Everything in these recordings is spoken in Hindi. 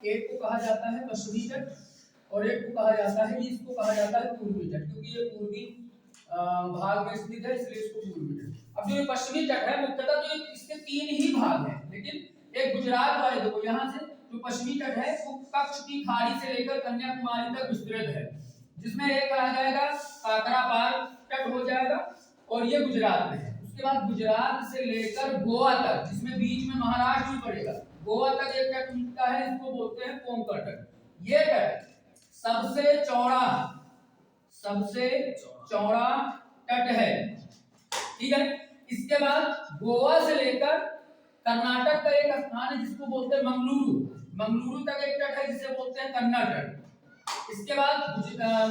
एक को कहा जाता है पश्चिमी तट और एक को कहा जाता है, इसको कहा जाता है पूर्वी तट, क्योंकि ये पूर्वी भाग में स्थित है इसलिए इसको पूर्वी तट। अब जो ये पश्चिमी तट है मुख्यतः तो इसके तीन ही भाग हैं, लेकिन एक गुजरात वाले देखो यहाँ से जो पश्चिमी तट है वो कच्छ की खाड़ी से लेकर कन्याकुमारी तक विस्तृत है, जिसमें एक आ जाएगा काकरापार तट हो जाएगा और ये गुजरात में है। उसके बाद गुजरात से लेकर गोवा तक, जिसमें बीच में महाराष्ट्र भी पड़ेगा, गोवा तक एक तट मिलता है, इसको बोलते हैं कोंकण तट। ये तट सबसे चौड़ा तट है, ठीक है। इसके बाद गोवा से लेकर कर्नाटक का एक स्थान है जिसको बोलते हैं मंगलुरु तक एक तट है जिसे बोलते हैं कन्नड़ तट। इसके बाद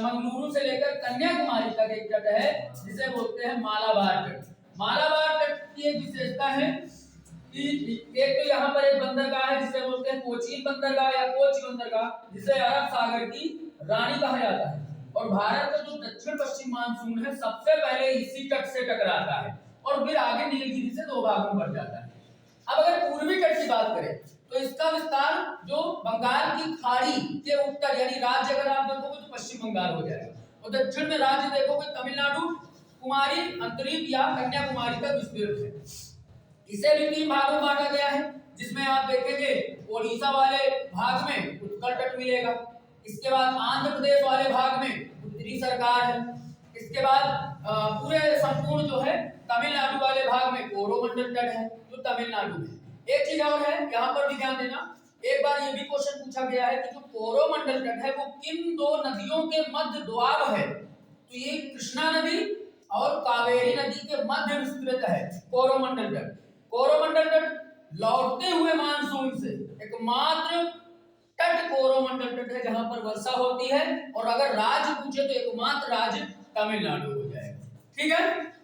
मंगलुरु से लेकर कन्याकुमारी तक एक तट है जिसे बोलते हैं मालाबार तट। मालाबार तट की एक विशेषता है कि एक तो यहाँ पर एक बंदरगाह है जिसे बोलते हैं कोचीन बंदरगाह या कोच बंदरगाह, जिसे अरब सागर की रानी कहा जाता है। और भारत का जो दक्षिण पश्चिम मानसून है सबसे पहले इसी तट से टकराता है और फिर आगे नीलगिरी से दो भागों में बढ़ जाता है। अब अगर पूर्वी तट की बात करें तो इसका विस्तार जो बंगाल की खाड़ी के उत्तर, यानी राज्य अगर आप देखोगे तो पश्चिम बंगाल हो जाएगा, और दक्षिण में राज्य देखोगे तमिलनाडु, कुमारी, अंतरीप या कन्याकुमारी तक विस्तृत है। इसे भी तीन भागों में बांटा गया है, जिसमें आप देखेंगे ओडिशा वाले भाग में उत्तर तट मिलेगा, इसके बाद आंध्र प्रदेश वाले भाग में उत्तरी सरकार है, इसके बाद पूरे संपूर्ण जो है तमिलनाडु वाले भाग में कोरोमंडल तट है जो तमिलनाडु में। एक चीज और है, यहाँ पर भी ध्यान देना, एक बार ये भी क्वेश्चन पूछा गया है कि जो कोरोमंडल तट है वो किन दो नदियों के मध्य द्वार है, तो ये कृष्णा नदी और कावेरी नदी के मध्य विस्तृत है कोरोमंडल तट। कोरोमंडल तट लौटते हुए मानसून से एकमात्र तट कोरोमंडल तट है जहां पर वर्षा होती है, और अगर राज्य पूछे तो एकमात्र राज्य तमिलनाडु हो जाएगा, ठीक है।